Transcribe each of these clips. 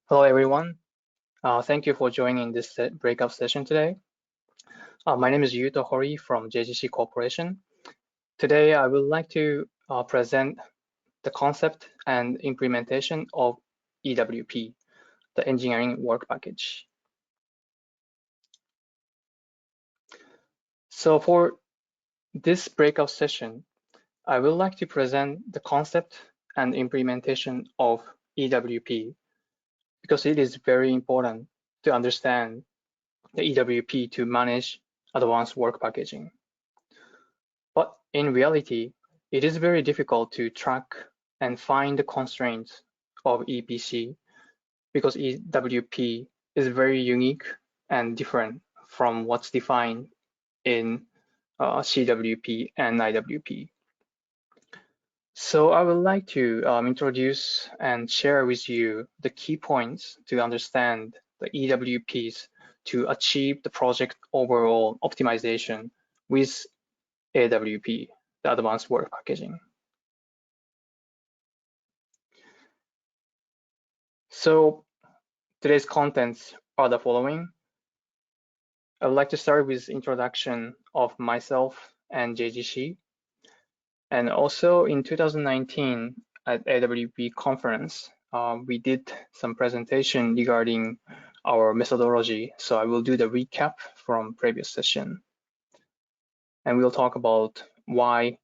Hello, everyone. Thank you for joining this breakout session today. My name is Yuto Hori from JGC Corporation. Today, I would like to present the concept and implementation of EWP, the Engineering Work Package. So for this breakout session, I would like to present the concept and implementation of EWP because it is very important to understand the EWP to manage advanced work packaging. But in reality, it is very difficult to track and find the constraints of EPC because EWP is very unique and different from what's defined in CWP and IWP. So I would like to introduce and share with you the key points to understand the EWPs to achieve the project overall optimization with AWP, the Advanced Work Packaging. So today's contents are the following. I would like to start with introduction of myself and JGC. And also in 2019 at AWP conference, we did some presentation regarding our methodology. So I will do the recap from previous session. And we'll talk about why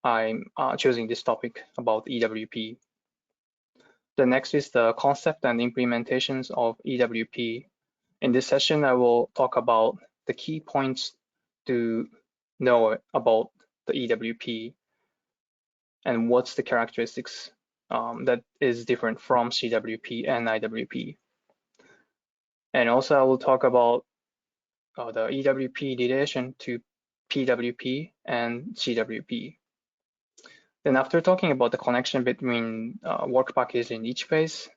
I'm choosing this topic about EWP. The next is the concept and implementations of EWP. In this session, I will talk about the key points to know about the EWP and what's the characteristics that is different from CWP and IWP. And also I will talk about the EWP relation to PWP and CWP. Then after talking about the connection between work packages in each phase,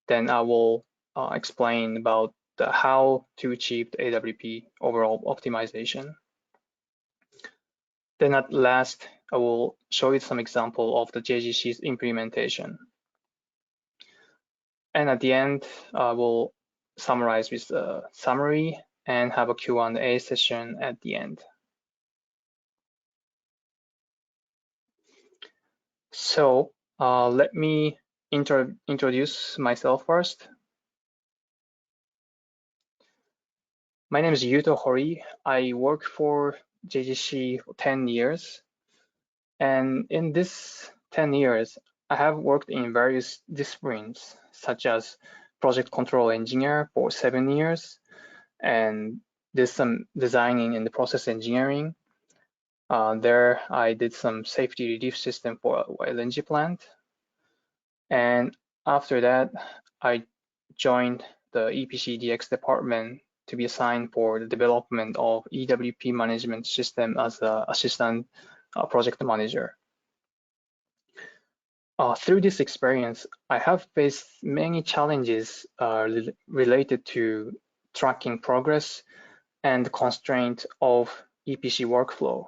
then I will explain about how to achieve the AWP overall optimization. Then at last, I will show you some example of the JGC's implementation. And at the end, I will summarize with a summary and have a Q&A session at the end. So let me introduce myself first. My name is Yuto Hori. I work for JGC for 10 years. And in this 10 years, I have worked in various disciplines, such as project control engineer for 7 years, and did some designing in the process engineering. There, I did some safety relief system for LNG plant. And after that, I joined the EPC DX department to be assigned for the development of EWP management system as an assistant project manager. Through this experience, I have faced many challenges related to tracking progress and the constraint of EPC workflow.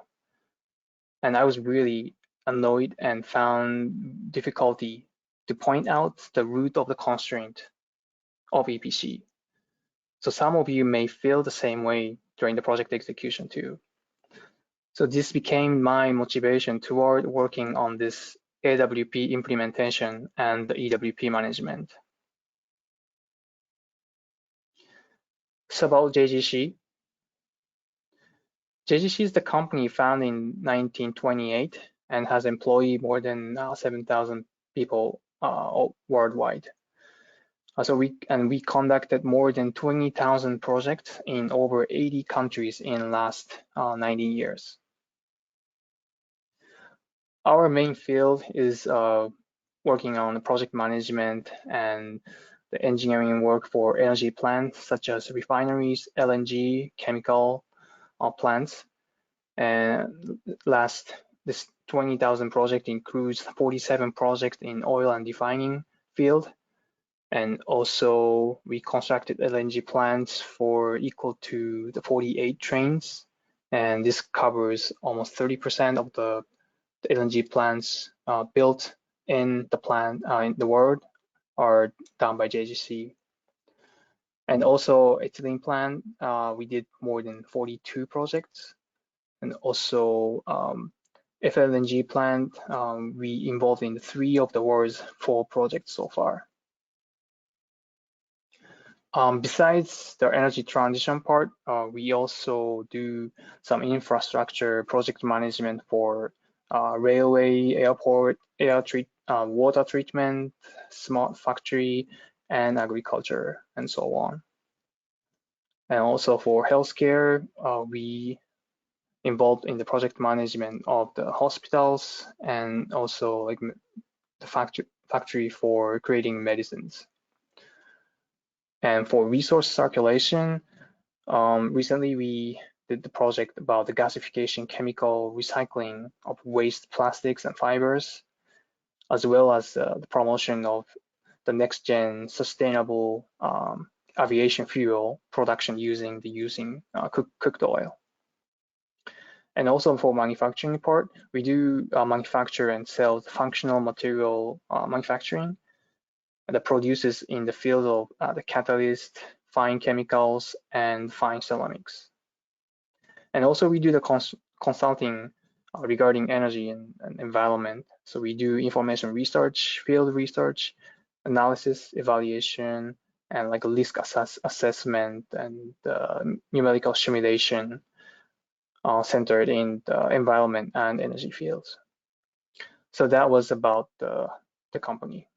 And I was really annoyed and found difficulty to point out the root of the constraint of EPC. So some of you may feel the same way during the project execution too. So this became my motivation toward working on this AWP implementation and the EWP management. So about JGC. JGC is the company founded in 1928 and has employed more than 7,000 people worldwide. So we conducted more than 20,000 projects in over 80 countries in the last 90 years. Our main field is working on project management and the engineering work for energy plants such as refineries, LNG, chemical plants. And this 20,000 project includes 47 projects in oil and refining field. And also we constructed LNG plants for equal to the 48 trains. And this covers almost 30% of the LNG plants built in the world are done by JGC. And also ethylene plant, we did more than 42 projects. And also FLNG plant, we involved in 3 of the world's 4 projects so far. Besides the energy transition part, we also do some infrastructure project management for railway, airport, water treatment, smart factory, and agriculture, and so on. And also for healthcare, we involved in the project management of the hospitals and also like the factory for creating medicines. And for resource circulation, recently we did the project about the gasification chemical recycling of waste plastics and fibers, as well as the promotion of the next gen sustainable aviation fuel production using cooked oil. And also for manufacturing part, we do manufacture and sell functional material manufacturing that produces in the field of the catalyst, fine chemicals, and fine ceramics. And also we do the consulting regarding energy and environment. So we do information research, field research, analysis, evaluation, and like a risk assessment and numerical simulation centered in the environment and energy fields. So that was about the company.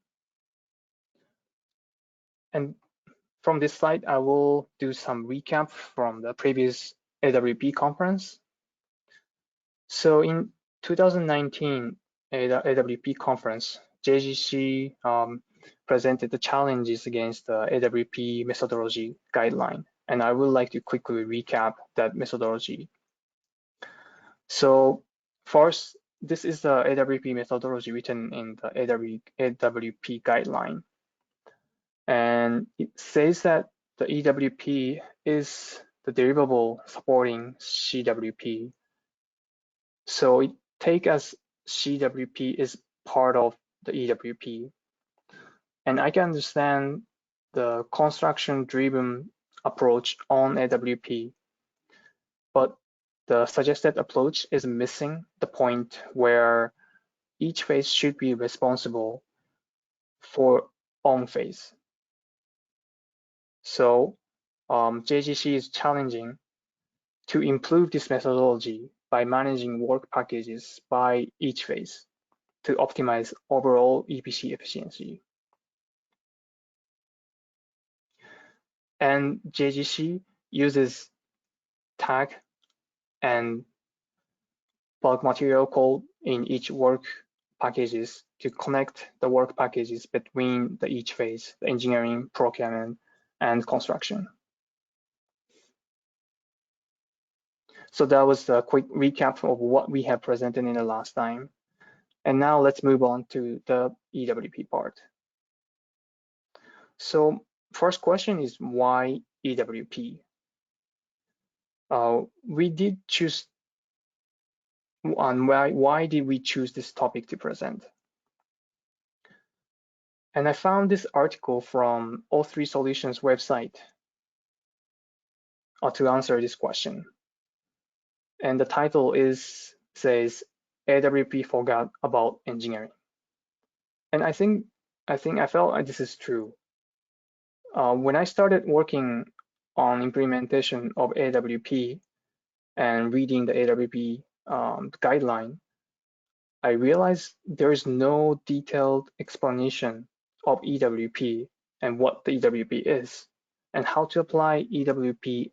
And from this slide, I will do some recap from the previous AWP conference. So in 2019 AWP conference, JGC presented the challenges against the AWP methodology guideline. And I would like to quickly recap that methodology. So first, this is the AWP methodology written in the AWP guideline. And it says that the EWP is the derivable supporting CWP. So it take as CWP is part of the EWP. And I can understand the construction-driven approach on AWP, but the suggested approach is missing the point where each phase should be responsible for own phase. So JGC is challenging to improve this methodology by managing work packages by each phase to optimize overall EPC efficiency. And JGC uses tag and bulk material code in each work packages to connect the work packages between each phase, the engineering, procurement, and construction. So that was a quick recap of what we have presented in the last time. And now let's move on to the EWP part. So first question is why EWP? We did choose on why did we choose this topic to present? And I found this article from O3 Solutions website to answer this question. And the title says AWP forgot about engineering. And I felt like this is true. When I started working on implementation of AWP and reading the AWP guideline, I realized there is no detailed explanation of EWP and what the EWP is and how to apply EWP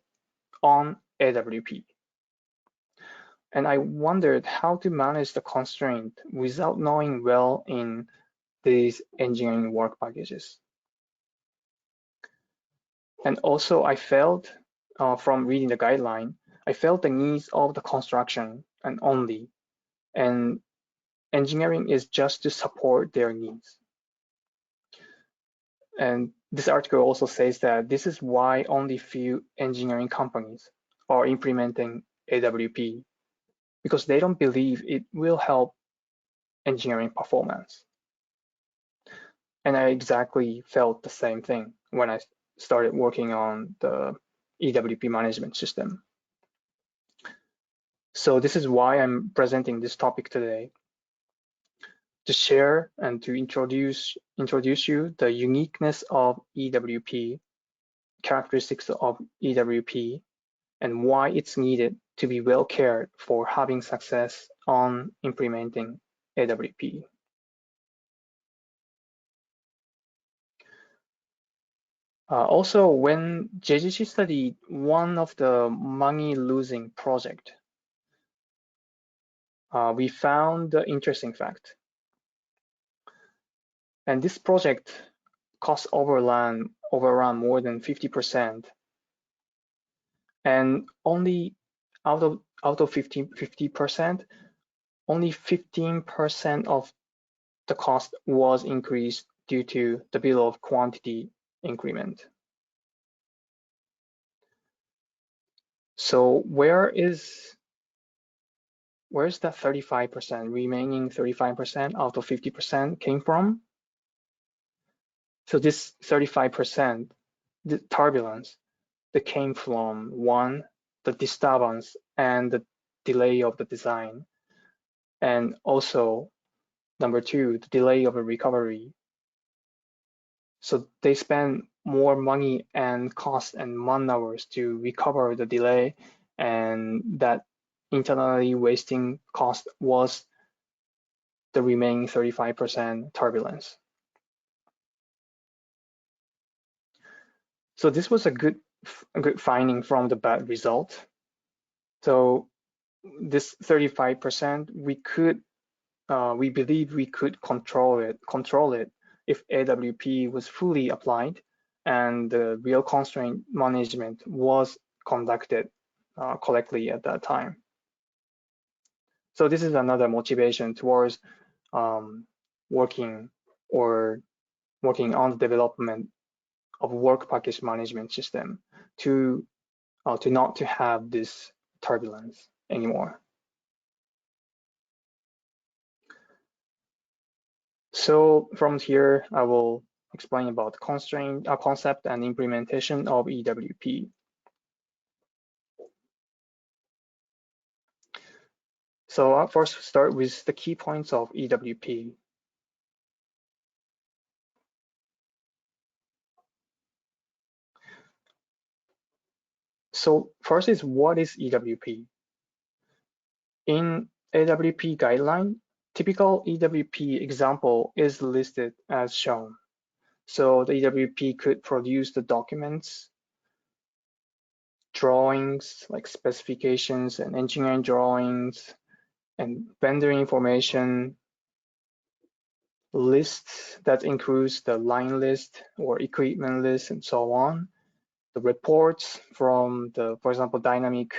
on AWP. And I wondered how to manage the constraint without knowing well in these engineering work packages. And also I felt from reading the guideline, I felt the needs of the construction and only, and engineering is just to support their needs. And this article also says that this is why only few engineering companies are implementing AWP, because they don't believe it will help engineering performance. And I exactly felt the same thing when I started working on the EWP management system. So this is why I'm presenting this topic today, to share and to introduce you the uniqueness of EWP, characteristics of EWP, and why it's needed to be well cared for having success on implementing AWP. Also, when JGC studied one of the money-losing project, we found the interesting fact. And this project cost overrun more than 50%. And only out of 50%, only 15% of the cost was increased due to the bill of quantity increment. So where's that 35%, remaining 35% out of 50% came from? So this 35%, the turbulence, that came from one, the disturbance and the delay of the design, and also number two, the delay of a recovery. So they spend more money and cost and man hours to recover the delay, and that internally wasting cost was the remaining 35% turbulence. So this was a good finding from the bad result. So this 35%, we believe we could control it if AWP was fully applied and the real constraint management was conducted correctly at that time. So this is another motivation towards working on the development of work package management system to not to have this turbulence anymore. So from here, I will explain about constraint concept and implementation of EWP. So I'll first start with the key points of EWP. So first is, what is EWP? In AWP guideline, typical EWP example is listed as shown. So the EWP could produce the documents, drawings like specifications and engineering drawings, and vendor information, lists that includes the line list or equipment list and so on, the reports from the, for example, dynamic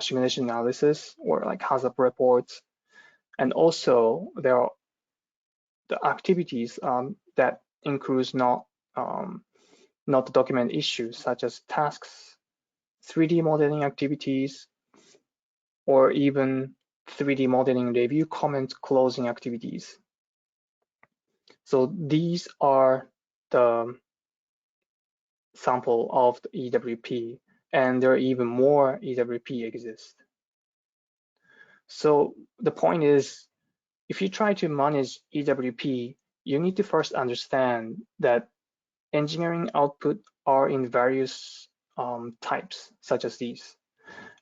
simulation analysis or like HAZOP reports, and also there are the activities that includes not the document issues, such as tasks, 3D modeling activities, or even 3D modeling review comment closing activities. So these are the sample of the EWP, and there are even more EWP exist. So the point is, if you try to manage EWP, you need to first understand that engineering output are in various types, such as these,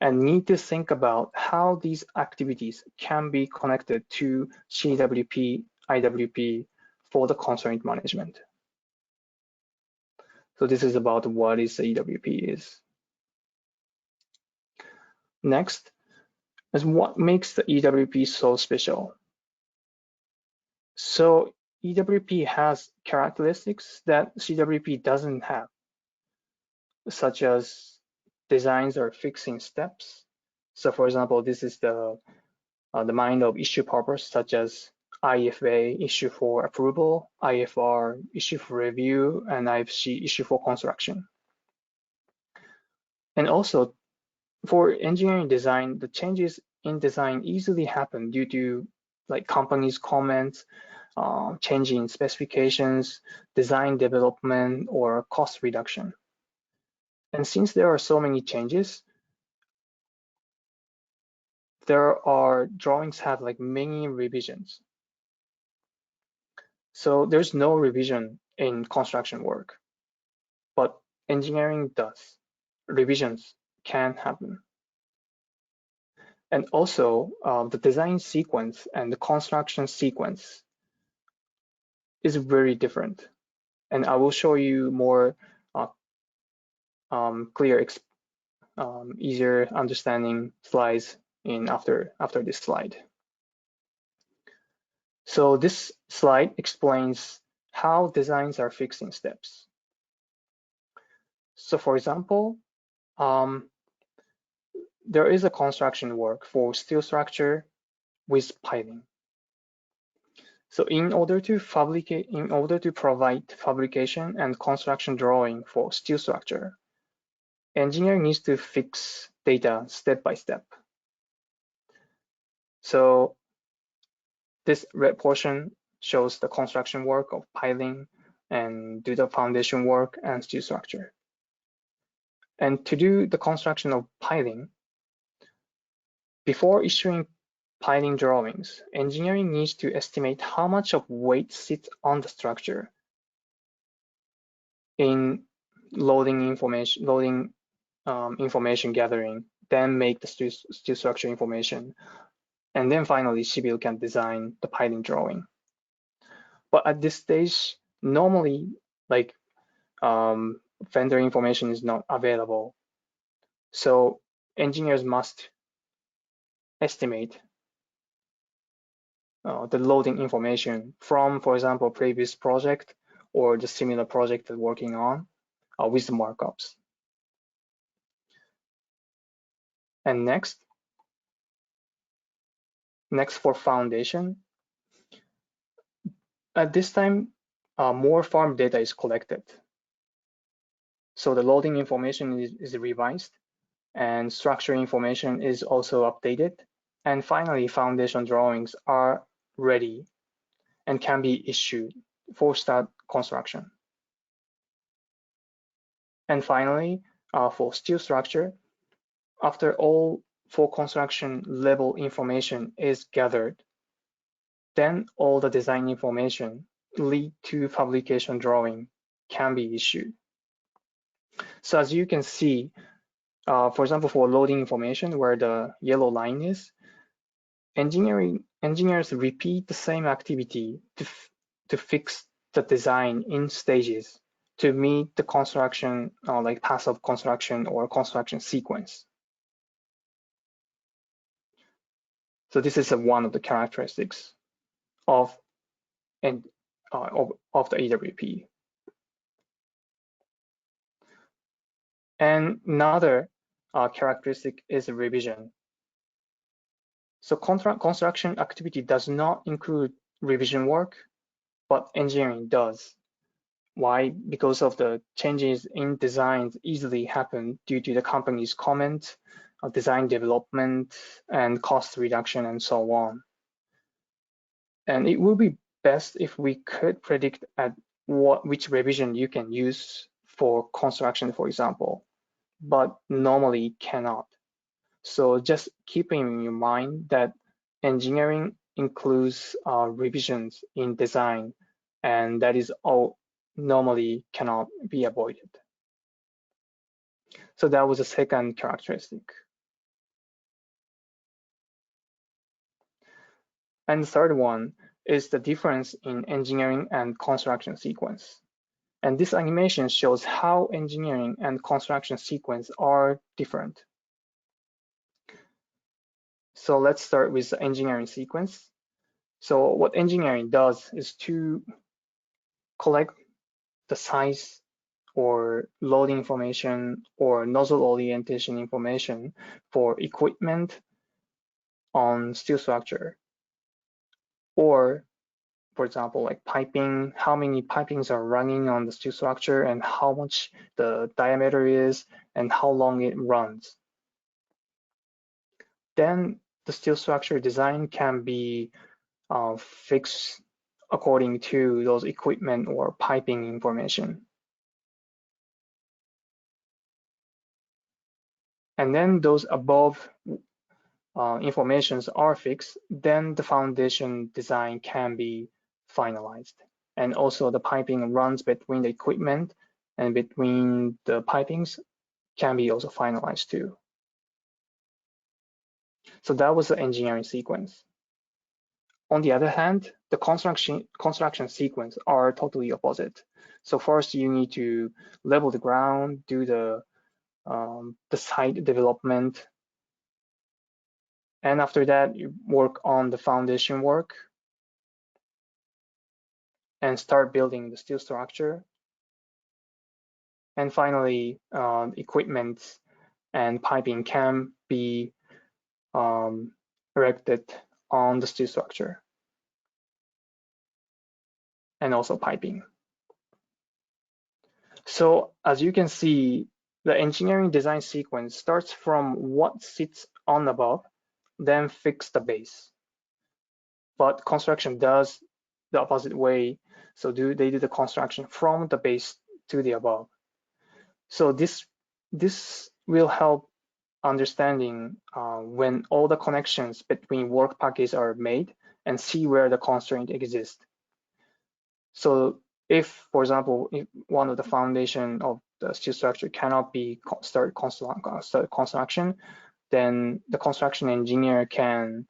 and need to think about how these activities can be connected to CWP, IWP for the constraint management. So this is about what is the EWP is. Next is what makes the EWP so special. So EWP has characteristics that CWP doesn't have, such as designs or fixing steps. So for example, this is the mind of issue purpose, such as IFA, issue for approval, IFR, issue for review, and IFC, issue for construction. And also, for engineering design, the changes in design easily happen due to like companies' comments, changing specifications, design development, or cost reduction. And since there are so many changes, there are drawings have like many revisions. So there's no revision in construction work, but engineering does. Revisions can happen. And also the design sequence and the construction sequence is very different. And I will show you more clear, easier understanding slides after this slide. So this slide explains how designs are fixed in steps. So for example, there is a construction work for steel structure with piling. So in order to provide fabrication and construction drawing for steel structure, engineer needs to fix data step by step. So this red portion shows the construction work of piling and do the foundation work and steel structure. And to do the construction of piling, before issuing piling drawings, engineering needs to estimate how much of weight sits on the structure in loading information gathering, then make the steel structure information, and then finally civil can design the piling drawing. But at this stage, normally like vendor information is not available, so engineers must estimate the loading information from, for example, previous project or the similar project they're working on with the markups. And next for foundation, at this time, more farm data is collected. So the loading information is revised and structure information is also updated. And finally, foundation drawings are ready and can be issued for start construction. And finally, for steel structure, after all for construction level information is gathered, then all the design information lead to fabrication drawing can be issued. So as you can see, for example, for loading information where the yellow line is, engineers repeat the same activity to fix the design in stages to meet the construction, like path of construction or construction sequence. So this is one of the characteristics of the EWP. And another characteristic is revision. So construction activity does not include revision work, but engineering does. Why? Because of the changes in designs easily happen due to the company's comment, design development, and cost reduction, and so on. And it would be best if we could predict at which revision you can use for construction, for example, but normally cannot. So just keeping in your mind that engineering includes revisions in design, and that is all normally cannot be avoided. So that was the second characteristic. And the third one is the difference in engineering and construction sequence. And this animation shows how engineering and construction sequence are different. So let's start with the engineering sequence. So what engineering does is to collect the size or loading information or nozzle orientation information for equipment on steel structure, or for example, like piping, how many pipings are running on the steel structure and how much the diameter is and how long it runs. Then the steel structure design can be fixed according to those equipment or piping information. And then those above informations are fixed, then the foundation design can be finalized. And also the piping runs between the equipment and between the pipings can be also finalized too. So that was the engineering sequence. On the other hand, the construction sequence are totally opposite. So first you need to level the ground, do the site development, and after that you work on the foundation work and start building the steel structure. And finally, equipment and piping can be erected on the steel structure and also piping. So as you can see, the engineering design sequence starts from what sits on above, then fix the base. But construction does the opposite way. So they do the construction from the base to the above. So this will help understanding when all the connections between work packages are made and see where the constraint exists. So if, for example, if one of the foundation of the steel structure cannot be start construction, then the construction engineer can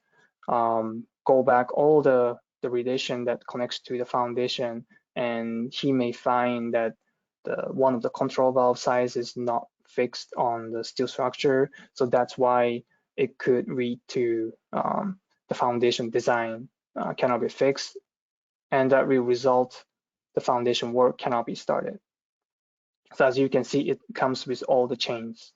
go back all the relation that connects to the foundation, and he may find that one of the control valve size is not fixed on the steel structure. So that's why it could lead to the foundation design cannot be fixed, and that will result the foundation work cannot be started. So as you can see, it comes with all the chains.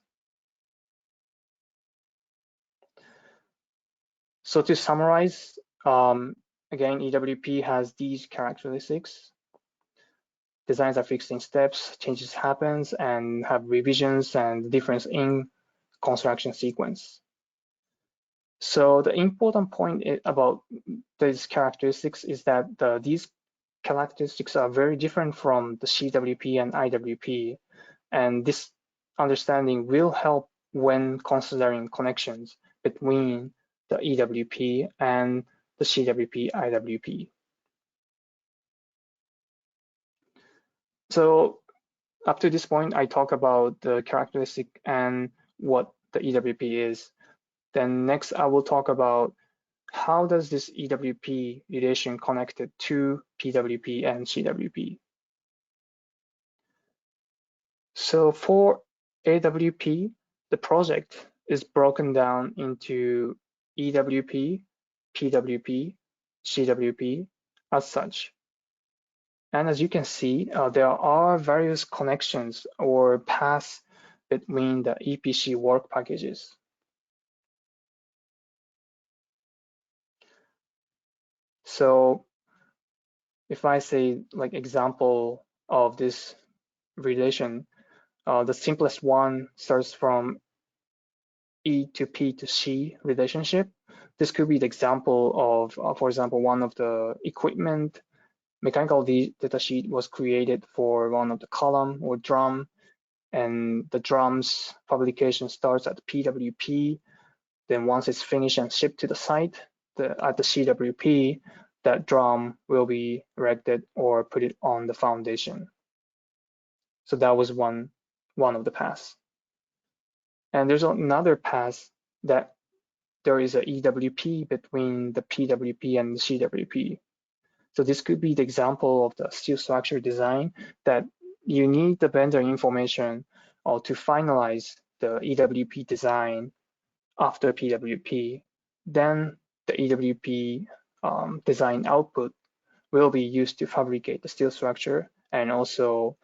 So to summarize, again, EWP has these characteristics. Designs are fixed in steps, changes happens, and have revisions and difference in construction sequence. So the important point about these characteristics is that these characteristics are very different from the CWP and IWP, and this understanding will help when considering connections between the EWP and the CWP, IWP. So up to this point, I talk about the characteristic and what the EWP is. Then next, I will talk about how does this EWP relation connected to PWP and CWP. So for AWP, the project is broken down into EWP, PWP, CWP as such. And as you can see, there are various connections or paths between the EPC work packages. So if I say like example of this relation, the simplest one starts from E to P to C relationship. This could be the example of, for example, one of the equipment mechanical data sheet was created for one of the column or drum, and the drum's publication starts at PWP. Then once it's finished and shipped to the site, at the CWP, that drum will be erected or put it on the foundation. So that was one of the paths. And there's another path that there is a EWP between the PWP and the CWP. So this could be the example of the steel structure design that you need the vendor information to finalize the EWP design after PWP. Then the EWP design output will be used to fabricate the steel structure and also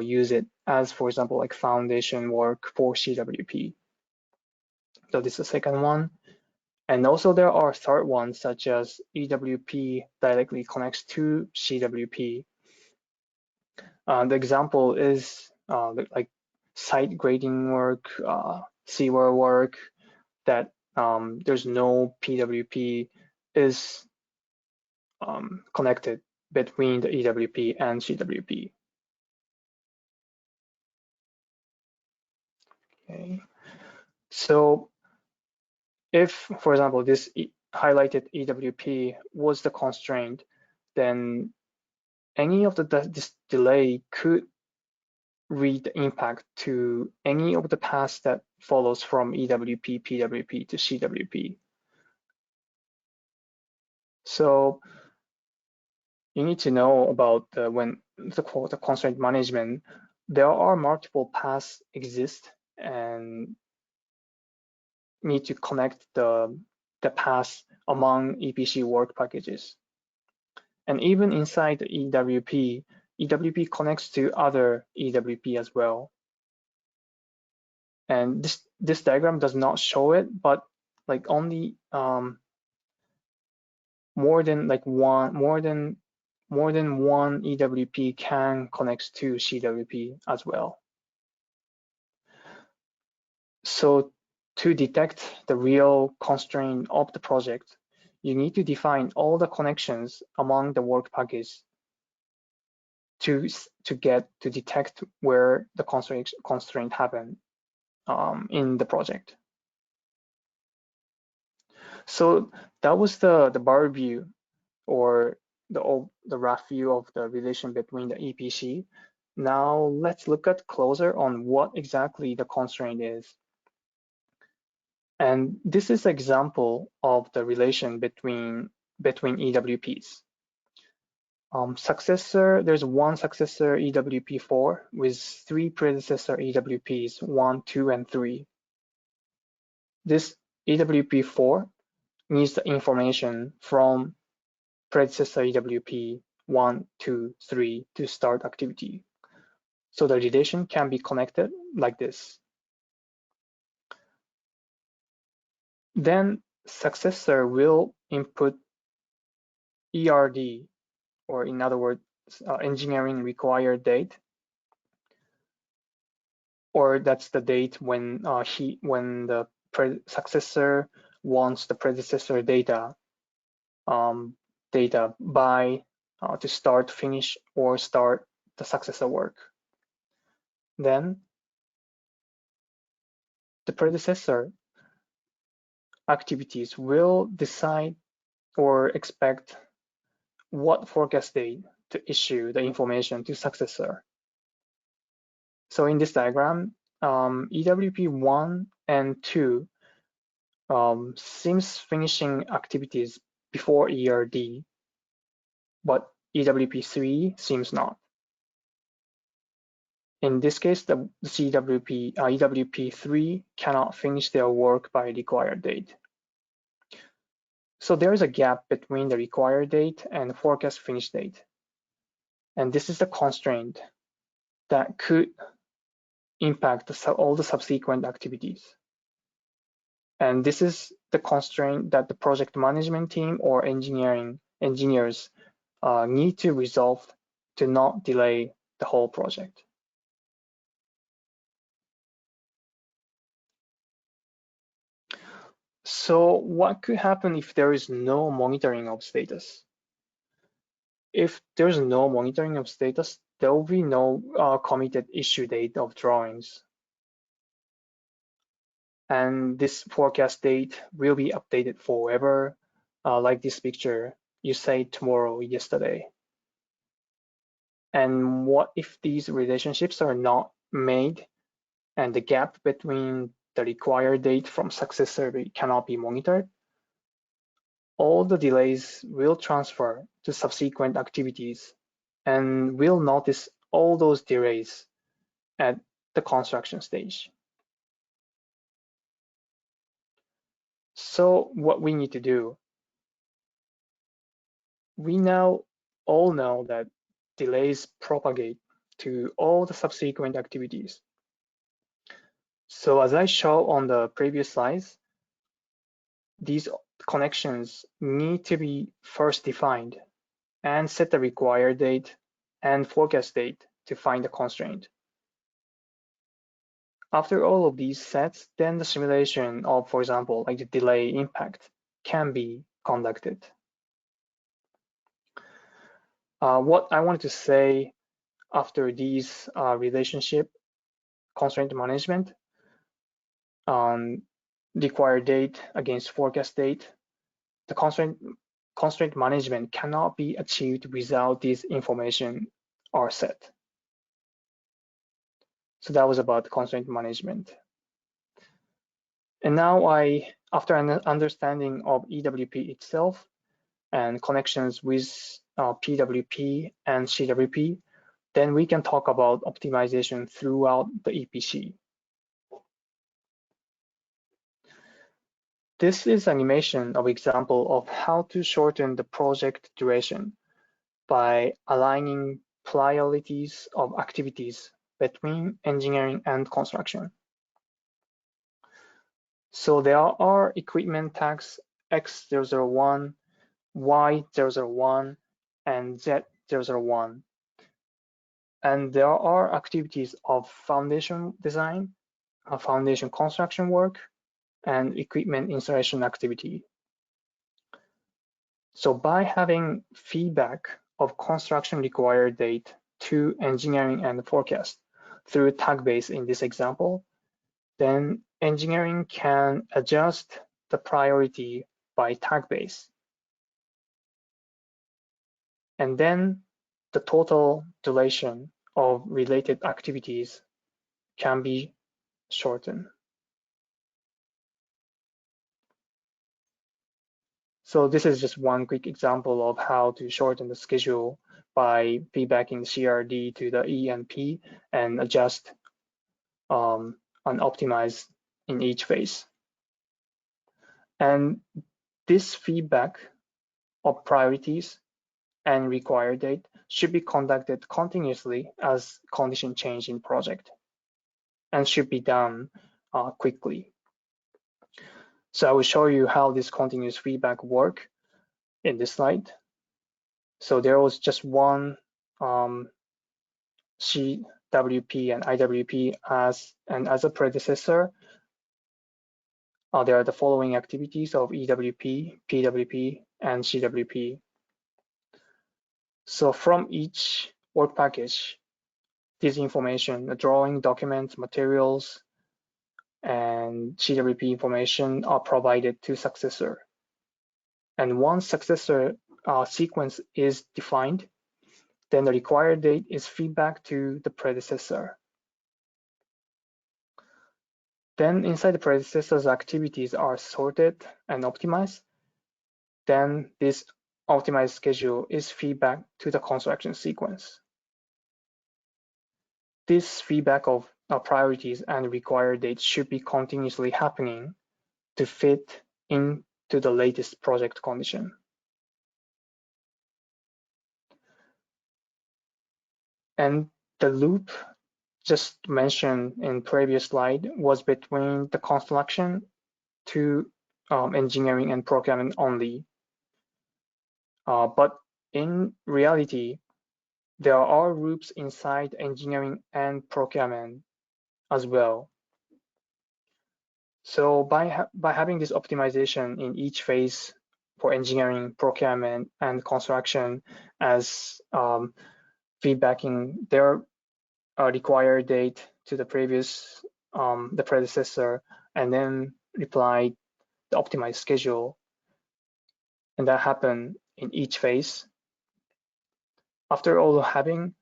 use it as, for example, like foundation work for CWP. So this is the second one. And also there are third ones such as EWP directly connects to CWP. The example is like site grading work, seawall work that there's no PWP is connected between the EWP and CWP. Okay. So if, for example, this highlighted EWP was the constraint, then any of this delay could read the impact to any of the paths that follows from EWP, PWP to CWP. So you need to know about when the constraint management, there are multiple paths exist and need to connect the paths among EPC work packages. And even inside the EWP, EWP connects to other EWP as well. And this diagram does not show it, but like only more than one EWP can connect to CWP as well. So to detect the real constraint of the project, you need to define all the connections among the work package to detect where the constraint happened in the project. So that was the bar view, or the rough view of the relation between the EPC. Now let's look at closer on what exactly the constraint is. And this is an example of the relation between EWPs. There's one successor EWP4 with 3 predecessor EWPs, 1, 2, and 3. This EWP4 needs the information from predecessor EWP 1, 2, 3 to start activity. So the relation can be connected like this. Then successor will input ERD, or in other words, engineering required date, or that's the date when the successor wants the predecessor data by to start, finish, or start the successor work. Then the predecessor activities will decide or expect what forecast date to issue the information to successor. So in this diagram, EWP 1 and 2 seems finishing activities before ERD, but EWP 3 seems not. In this case, the EWP 3 cannot finish their work by required date. So there is a gap between the required date and the forecast finish date. And this is the constraint that could impact all the subsequent activities. And this is the constraint that the project management team or engineers need to resolve to not delay the whole project. So what could happen if there is no monitoring of status? If there's no monitoring of status, there will be no committed issue date of drawings. And this forecast date will be updated forever, like this picture. You say tomorrow, yesterday. And what if these relationships are not made and the gap between the required date from successor cannot be monitored? All the delays will transfer to subsequent activities, and we'll notice all those delays at the construction stage. So what we need to do, we now all know that delays propagate to all the subsequent activities. So as I showed on the previous slides, these connections need to be first defined and set the required date and forecast date to find the constraint. After all of these sets, then the simulation of, for example, like the delay impact can be conducted. What I wanted to say after these relationship, constraint management, required date against forecast date, the constraint management cannot be achieved without this information are set. So that was about constraint management. And now after an understanding of EWP itself and connections with PWP and CWP, then we can talk about optimization throughout the EPC. This is animation of example of how to shorten the project duration by aligning priorities of activities between engineering and construction. So there are equipment tags X001, Y001, and Z001. And there are activities of foundation design, foundation construction work, and equipment installation activity. So by having feedback of construction required date to engineering and forecast through tag base in this example, then engineering can adjust the priority by tag base. And then the total duration of related activities can be shortened. So this is just one quick example of how to shorten the schedule by feedbacking CRD to the ENP and adjust and optimize in each phase. And this feedback of priorities and required date should be conducted continuously as condition change in project and should be done quickly. So I will show you how this continuous feedback work in this slide. So there was just one CWP and IWP as a predecessor. There are the following activities of EWP, PWP, and CWP. So from each work package, this information, the drawing, documents, materials, and CWP information are provided to successor. And once successor sequence is defined, then the required date is feedback to the predecessor. Then inside the predecessor's activities are sorted and optimized. Then this optimized schedule is feedback to the construction sequence. This feedback of priorities and required dates should be continuously happening to fit into the latest project condition. And the loop just mentioned in previous slide was between the construction to engineering and procurement only. But in reality, there are loops inside engineering and procurement as well. So by having this optimization in each phase for engineering, procurement, and construction as feedbacking their required date to the previous, the predecessor, and then reply the optimized schedule, and that happened in each phase. After all having,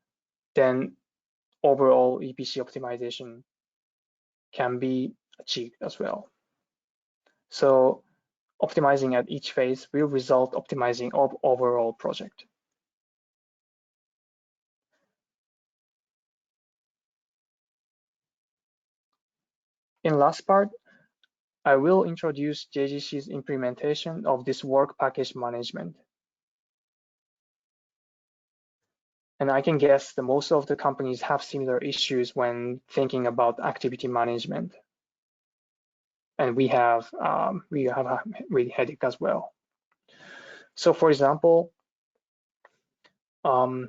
then overall EPC optimization can be achieved as well. So optimizing at each phase will result optimizing of overall project. In last part, I will introduce JGC's implementation of this work package management. And I can guess that most of the companies have similar issues when thinking about activity management. And we have a really headache as well. So for example, right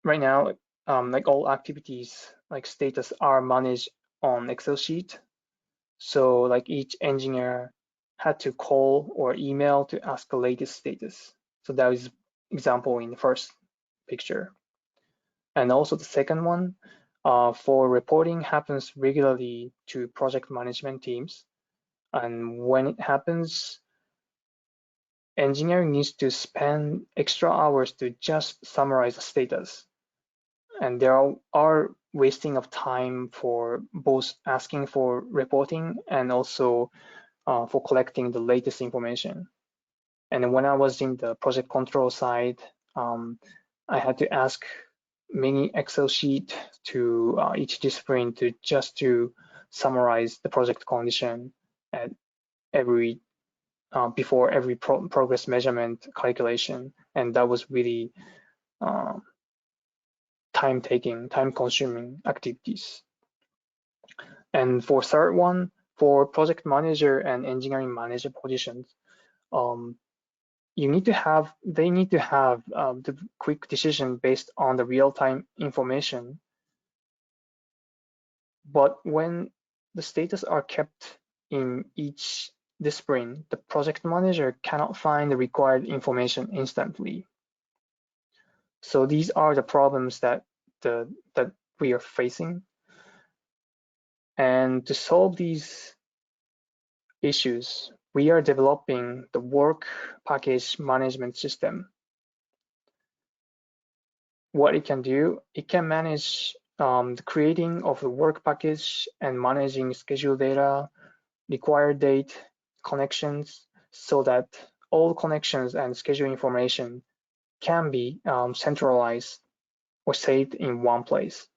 now, like all activities like status are managed on Excel sheet. So like each engineer had to call or email to ask the latest status. So that is example in the first picture. And also the second one, for reporting happens regularly to project management teams. And when it happens, engineering needs to spend extra hours to just summarize the status. And there are wasting of time for both asking for reporting and also for collecting the latest information. And when I was in the project control side, I had to ask many Excel sheet to each discipline to just to summarize the project condition at every before every progress measurement calculation, and that was really time-taking, time-consuming activities. And for third one, for project manager and engineering manager positions, they need to have the quick decision based on the real-time information. But when the status are kept in each discipline, the project manager cannot find the required information instantly. So these are the problems that we are facing. And to solve these issues, we are developing the work package management system. What it can do, it can manage the creating of the work package and managing schedule data, required date, connections, so that all connections and schedule information can be centralized or saved in one place.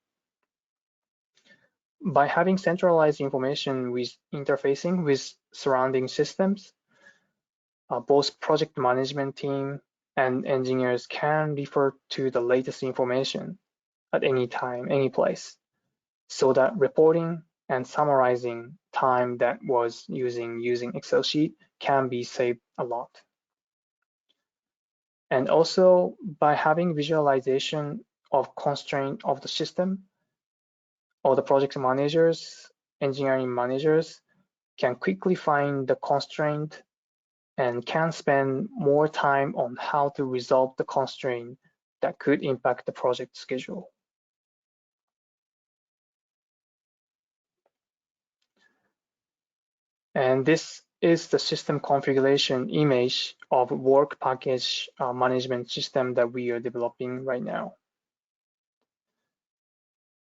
By having centralized information with interfacing with surrounding systems, both project management team and engineers can refer to the latest information at any time, any place, so that reporting and summarizing time that was using Excel sheet can be saved a lot. And also by having visualization of constraint of the system, all the project managers, engineering managers can quickly find the constraint and can spend more time on how to resolve the constraint that could impact the project schedule. And this is the system configuration image of work package management system that we are developing right now.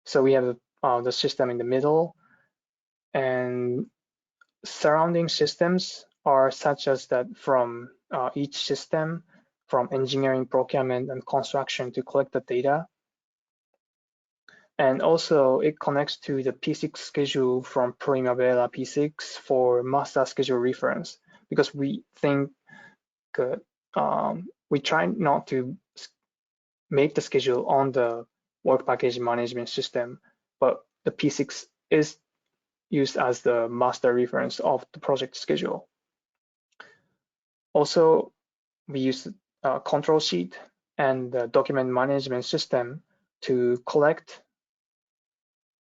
So we have the system in the middle, and surrounding systems are such as that from each system, from engineering, procurement, and construction to collect the data. And also it connects to the P6 schedule from Primavera P6 for master schedule reference, because we think we try not to make the schedule on the work package management system, but the P6 is used as the master reference of the project schedule. Also, we use a control sheet and the document management system to collect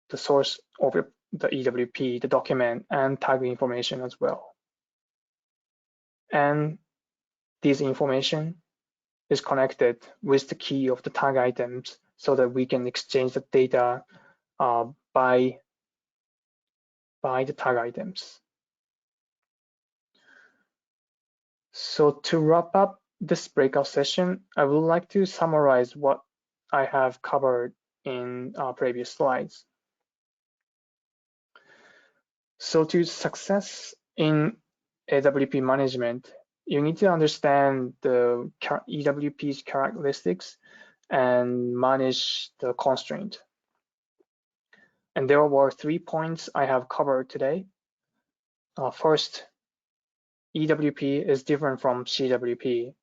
the source of the EWP, the document, and tag information as well. And this information is connected with the key of the tag items so that we can exchange the data by the tag items. So to wrap up this breakout session, I would like to summarize what I have covered in previous slides. So to success in AWP management, you need to understand the EWP's characteristics and manage the constraint. And there were 3 points I have covered today. First, EWP is different from CWP.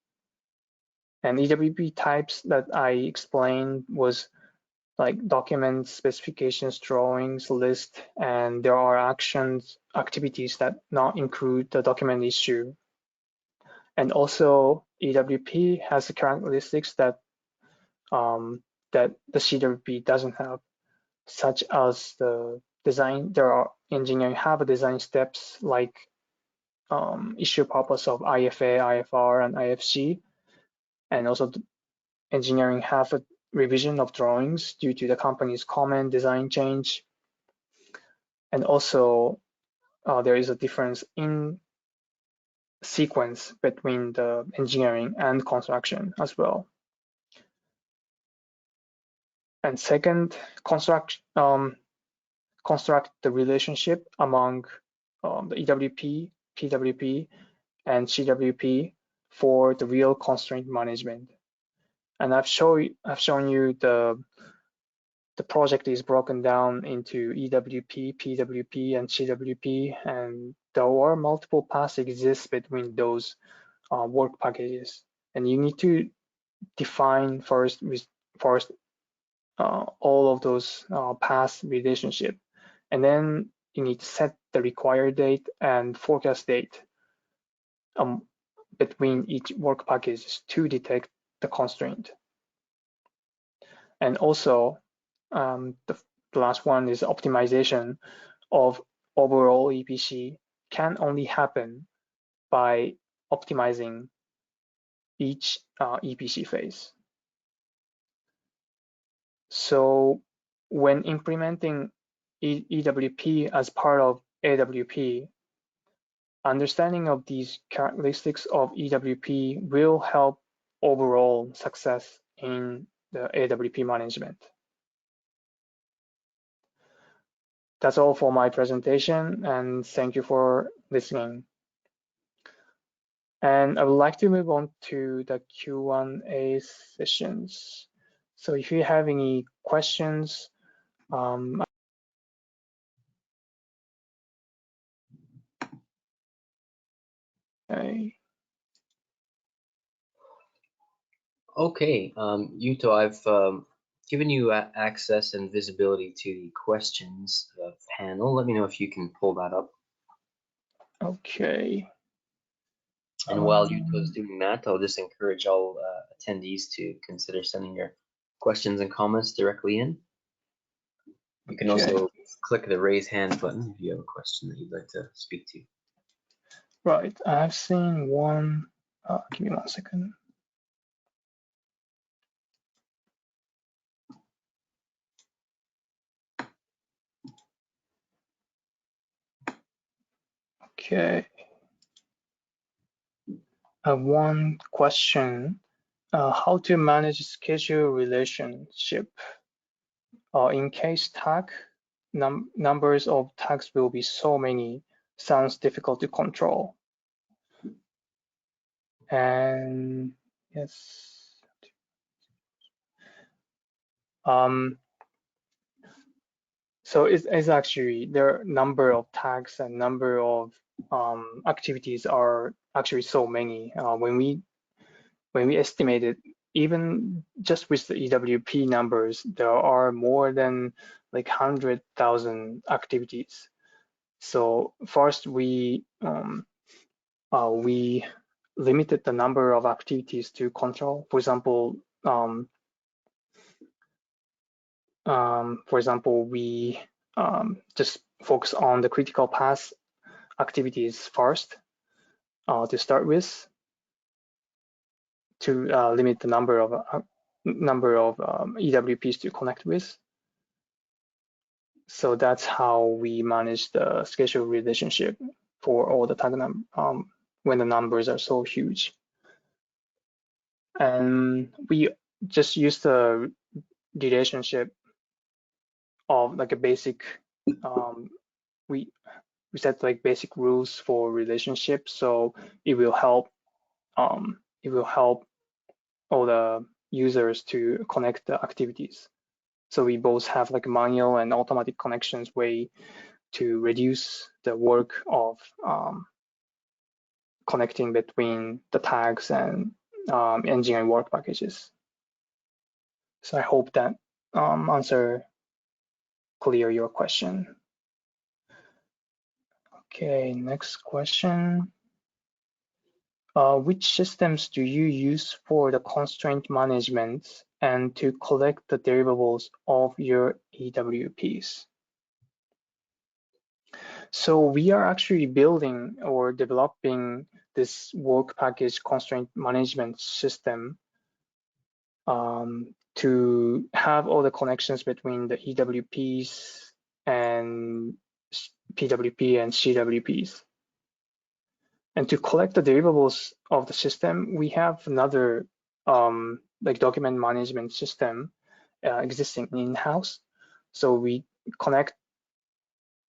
And EWP types that I explained was like documents, specifications, drawings, list, and there are activities that not include the document issue. And also EWP has the characteristics that that the CWP doesn't have, such as the design. There are engineering have a design steps like issue purpose of IFA, IFR, and IFC. and also engineering half a revision of drawings due to the company's common design change. And also there is a difference in sequence between the engineering and construction as well. And second, construct the relationship among the EWP, PWP, and CWP for the real constraint management. And I've shown you the project is broken down into EWP, PWP, and CWP, and there are multiple paths exist between those work packages. And you need to define first all of those path relationship, and then you need to set the required date and forecast date between each work package to detect the constraint. And also the last one is optimization of overall EPC can only happen by optimizing each EPC phase. So when implementing EWP as part of AWP, understanding of these characteristics of EWP will help overall success in the AWP management. That's all for my presentation, and thank you for listening. And I would like to move on to the Q&A sessions. So if you have any questions, Okay, Yuto, I've given you access and visibility to the questions panel. Let me know if you can pull that up. Okay. And while Yuto's doing that, I'll just encourage all attendees to consider sending your questions and comments directly in. You can also click the raise hand button if you have a question that you'd like to speak to. Right, I've seen one. Give me 1 second. Okay. One question, how to manage schedule relationship? In case tag, numbers of tags will be so many, sounds difficult to control. And yes. So it's actually, there are number of tags and number of activities are actually so many. When we estimate it, even just with the EWP numbers, there are more than like 100,000 activities. So first we limited the number of activities to control. For example, we just focus on the critical path activities first to start with, to limit the number of EWPs to connect with. So that's how we manage the schedule relationship for all the tag when the numbers are so huge. And we just use the relationship of like a basic, we set like basic rules for relationships, so it will help all the users to connect the activities. So we both have like manual and automatic connections way to reduce the work of connecting between the tags and engineering work packages. So I hope that answer clear your question. Okay, next question. Which systems do you use for the constraint management and to collect the deliverables of your EWPs? So we are actually building or developing this work package constraint management system to have all the connections between the EWPs and PWP and CWPs. And to collect the deliverables of the system, we have another like document management system existing in-house. So we connect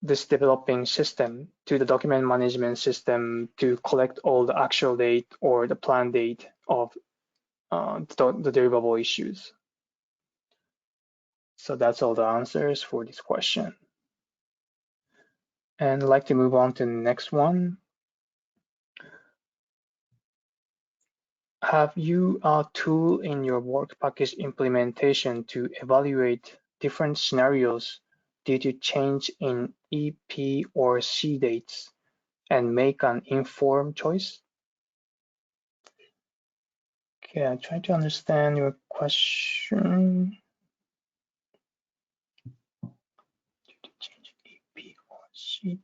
this developing system to the document management system to collect all the actual date or the planned date of the deliverable issues. So that's all the answers for this question. And I'd like to move on to the next one. Have you a tool in your work package implementation to evaluate different scenarios due to change in EP or C dates and make an informed choice? Okay, I'm trying to understand your question. Due to change in EP or C dates.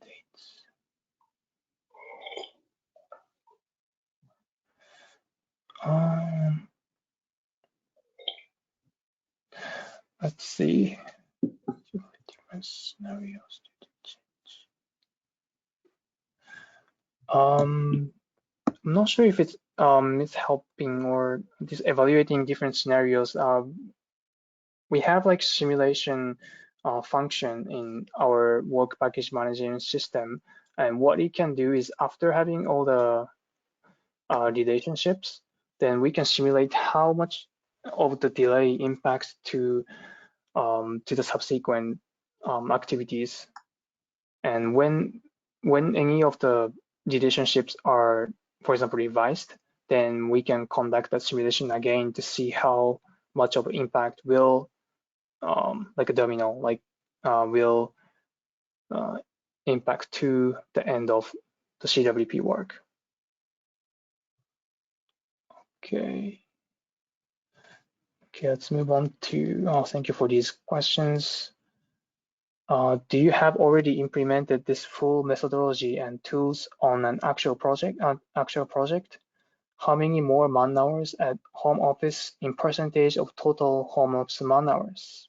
Let's see. Different scenarios. I'm not sure if it's helping or just evaluating different scenarios. We have like simulation function in our work package management system, and what it can do is after having all the relationships, then we can simulate how much of the delay impacts to the subsequent activities. And when any of the relationships are, for example, revised, then we can conduct that simulation again to see how much of impact will, like a domino, like will impact to the end of the CWP work. Okay. Okay, let's move on to, thank you for these questions. Do you have already implemented this full methodology and tools on an actual project? How many more man hours at home office in percentage of total home office man hours?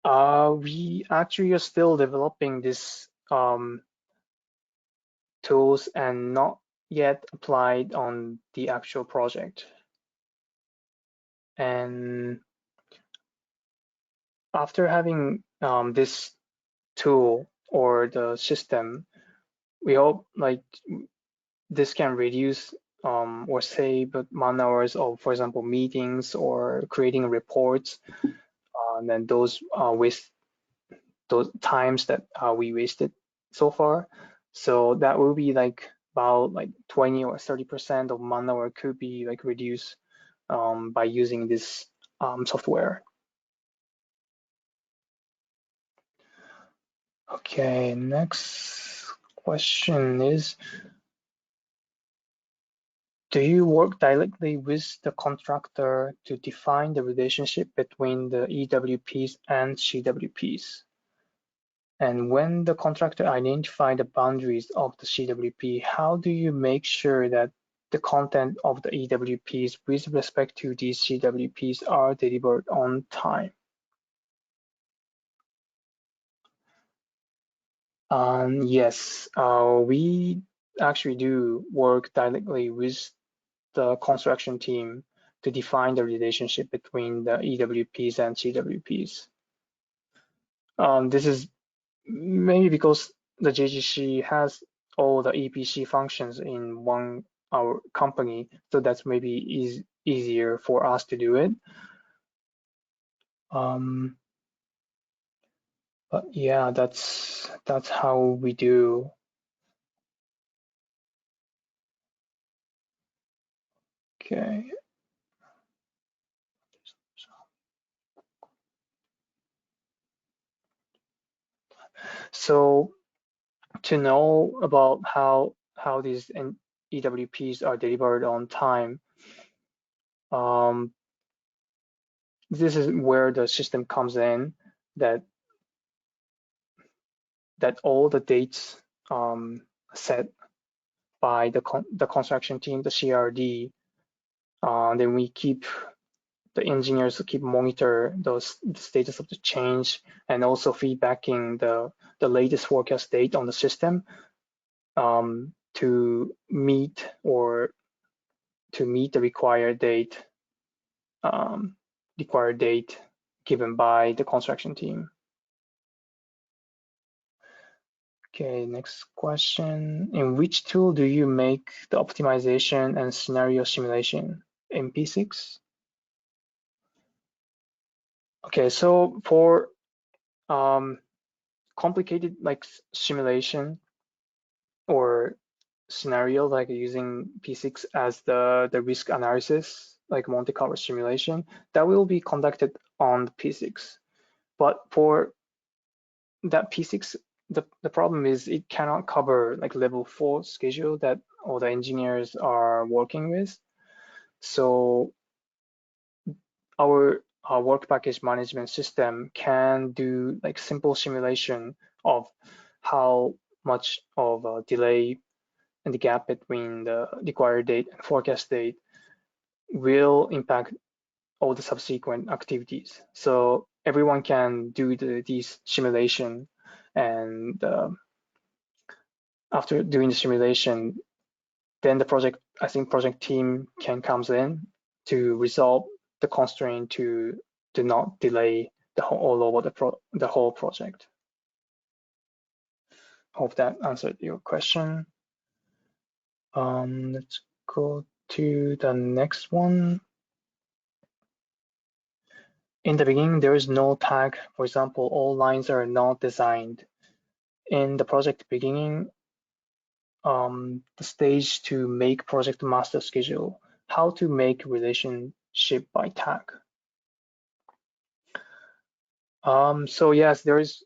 We actually are still developing these tools and not yet applied on the actual project. And after having this tool or the system, we hope like this can reduce or save man hours of, for example, meetings or creating reports, and then those times that we wasted so far. So that will be like about like 20 or 30% of man hour could be like reduced by using this software. Okay, next question is, do you work directly with the contractor to define the relationship between the EWPs and CWPs? And when the contractor identifies the boundaries of the CWP, how do you make sure that the content of the EWPs with respect to these CWPs are delivered on time? Yes, we actually do work directly with the construction team to define the relationship between the EWPs and CWPs. This is maybe because the JGC has all the EPC functions in one our company, so that's maybe easier for us to do it. But yeah, that's how we do. Okay. So to know about how these EWPs are delivered on time, this is where the system comes in, that all the dates set by the construction team, the CRD, then we keep the engineers keep monitor the status of the change and also feedbacking the latest forecast date on the system to meet the required date given by the construction team. Okay, next question. In which tool do you make the optimization and scenario simulation? In P6? Okay, so for complicated like simulation or scenario, like using P6 as the risk analysis, like Monte Carlo simulation, that will be conducted on the P6. But for that P6, the problem is it cannot cover like level 4 schedule that all the engineers are working with. So our work package management system can do like simple simulation of how much of a delay and the gap between the required date and forecast date will impact all the subsequent activities. So everyone can do these simulation, and after doing the simulation, then the project team can comes in to resolve the constraint to not delay the whole project. Hope that answered your question. Let's go to the next one. In the beginning, there is no tag. For example, all lines are not designed. In the project beginning, the stage to make project master schedule, how to make relationship by tag. So yes, there is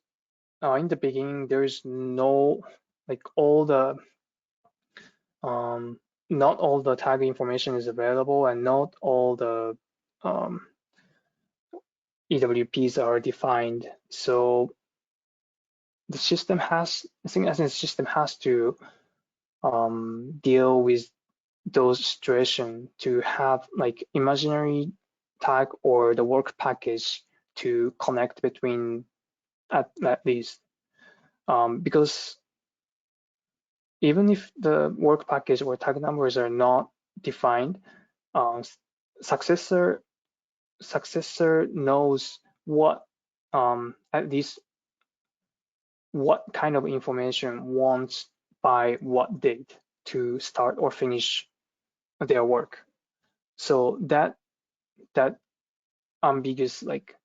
in the beginning, there is no like all the not all the tag information is available, and not all the EWPs are defined. So the system has, I think, as the system has to deal with those situations to have like imaginary tag or the work package to connect between at least because even if the work package or tag numbers are not defined, successor knows what at least what kind of information wants by what date to start or finish their work. So that ambiguous like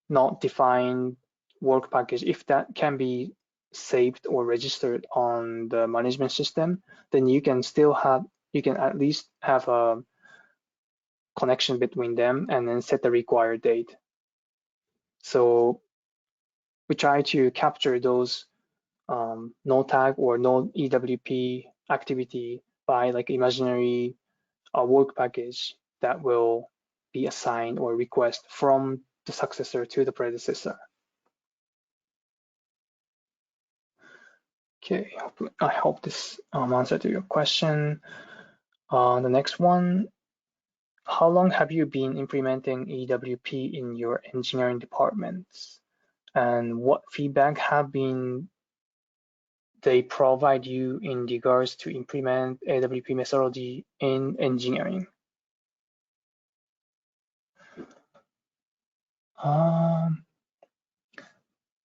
not defined work package, if that can be saved or registered on the management system, then you can at least have a connection between them and then set the required date. So we try to capture those no tag or no EWP activity by like imaginary work package that will be assigned or request from the successor to the predecessor. Okay, I hope this answered to your question. The next one, how long have you been implementing EWP in your engineering departments? And what feedback have been they provide you in regards to implement AWP methodology in engineering?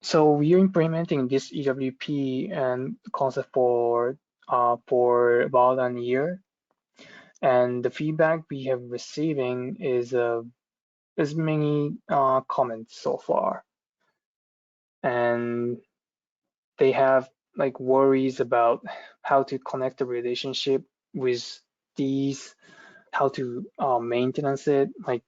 So we are implementing this EWP and concept for about a year, and the feedback we have receiving is many comments so far, and they have like worries about how to connect the relationship with these, how to maintenance it, like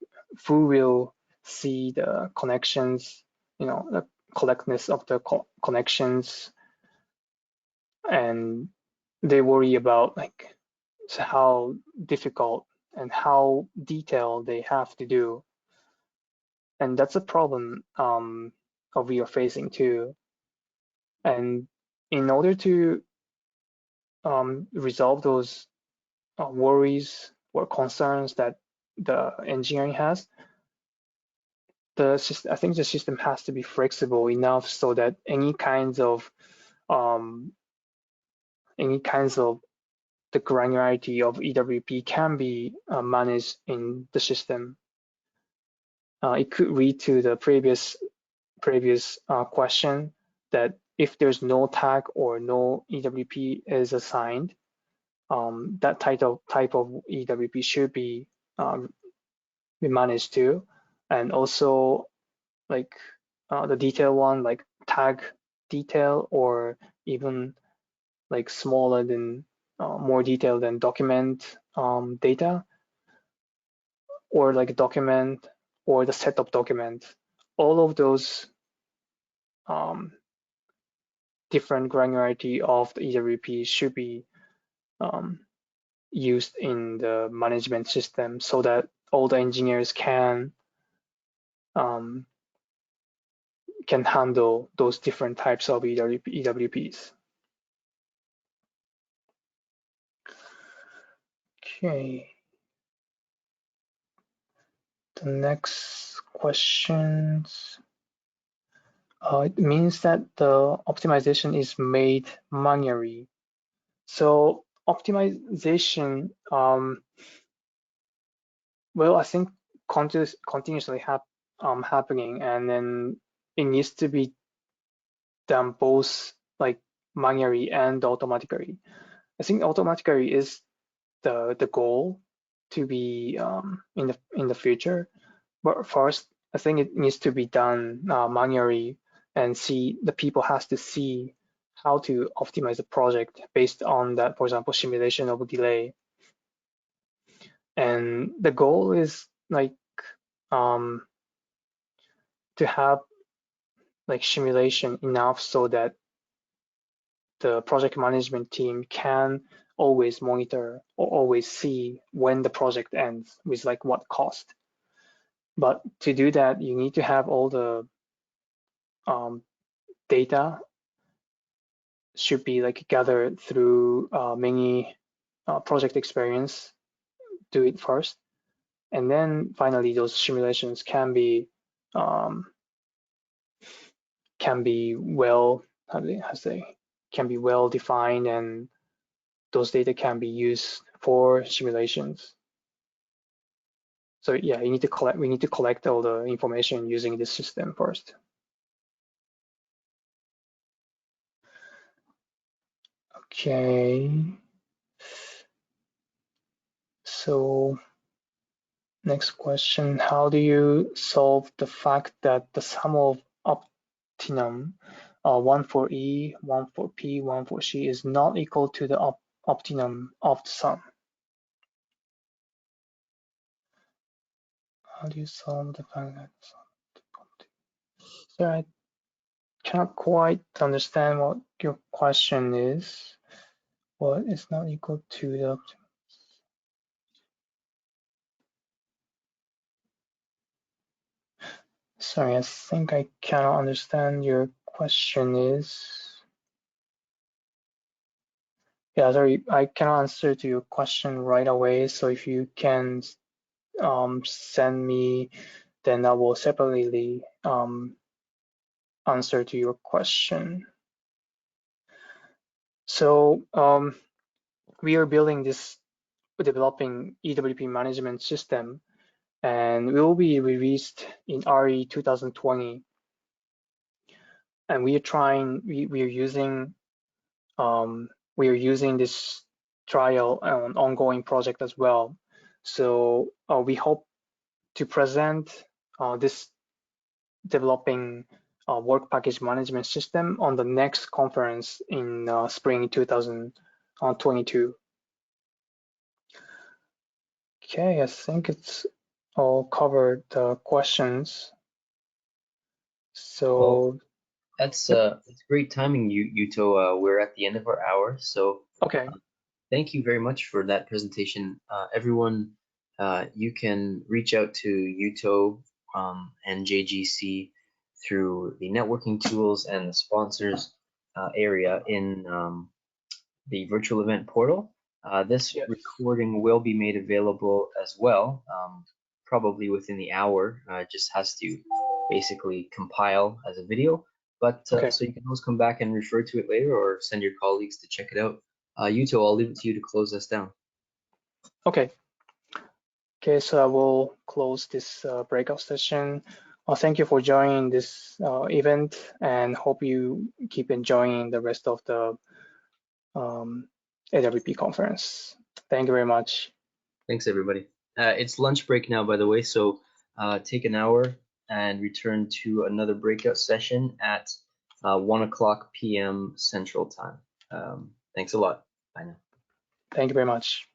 who will see the connections, the correctness of the connections, and they worry about like how difficult and how detailed they have to do, and that's a problem we are facing too. And in order to resolve those worries or concerns that the engineering has. I think the system has to be flexible enough so that any kinds of the granularity of EWP can be managed in the system. It could lead to the previous question that if there's no tag or no EWP is assigned, that type of EWP should be managed too, and also like the detail one, like tag detail, or even like smaller than more detailed than document data, or like document or the set of document. All of those different granularity of the EWP should be used in the management system so that all the engineers can handle those different types of EWPs. Okay. The next questions. It means that the optimization is made manually. So optimization, well, I think continuously happening, and then it needs to be done both like manually and automatically. I think automatically is the goal to be in the future, but first I think it needs to be done manually, and the people has to see how to optimize the project based on that, for example, simulation of delay. And the goal is like to have like simulation enough so that the project management team can always monitor or always see when the project ends with like what cost. But to do that, you need to have all the data should be like gathered through many project experience. Do it first, and then finally those simulations can be well, can be well defined, and those data can be used for simulations. So yeah, we need to collect all the information using this system first. Okay. So next question, how do you solve the fact that the sum of optimum, one for E, one for P, one for C, is not equal to the optimum of the sum? How do you solve the fact that the sum of the optimum? So I cannot quite understand what your question is. What is not equal to the optimum? Sorry, I think I cannot understand your question is. Yeah, sorry, I cannot answer to your question right away. So if you can send me, then I will separately answer to your question. So we are developing EWP management system, and it will be released in RE 2020. And we are using this trial and ongoing project as well. So we hope to present this developing work package management system on the next conference in spring 2022. Okay, I think it's all covered the questions. So well, that's great timing, Yuto. We're at the end of our hour, so okay. Thank you very much for that presentation. Everyone, you can reach out to Yuto and JGC through the networking tools and the sponsors area in the virtual event portal. This Yes. recording will be made available as well, probably within the hour. It just has to basically compile as a video. But Okay. so you can always come back and refer to it later, or send your colleagues to check it out. Yuto, I'll leave it to you to close us down. Okay. Okay, so I will close this breakout session. Thank you for joining this event, and hope you keep enjoying the rest of the AWP conference. Thank you very much. Thanks, everybody. It's lunch break now, by the way, so take an hour and return to another breakout session at 1:00 p.m. Central Time. Thanks a lot. Bye now. Thank you very much.